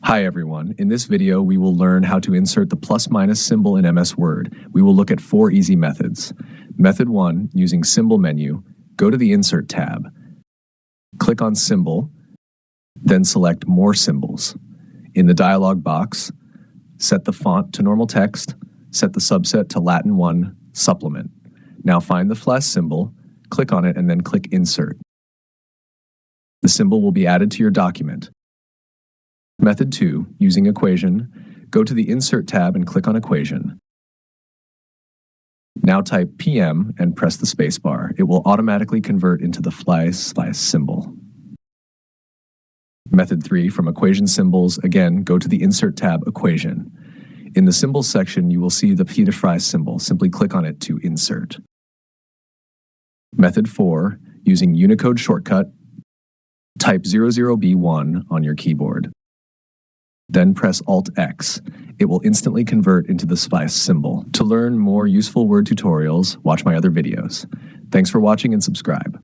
Hi everyone, in this video we will learn how to insert the plus minus symbol in MS Word. We will look at 4 easy methods. Method 1, using Symbol menu, go to the Insert tab. Click on Symbol, then select More Symbols. In the dialog box, set the font to normal text, set the subset to Latin 1, Supplement. Now find the flash symbol, click on it and then click Insert. The symbol will be added to your document. Method 2, using Equation, go to the Insert tab and click on Equation. Now type PM and press the spacebar. It will automatically convert into the fly symbol. Method 3, from Equation Symbols, again, go to the Insert tab, Equation. In the Symbols section, you will see the Fry symbol. Simply click on it to insert. Method 4, using Unicode shortcut, type 00B1 on your keyboard. Then press Alt-X. It will instantly convert into the SPICE symbol. To learn more useful Word tutorials, watch my other videos. Thanks for watching and subscribe.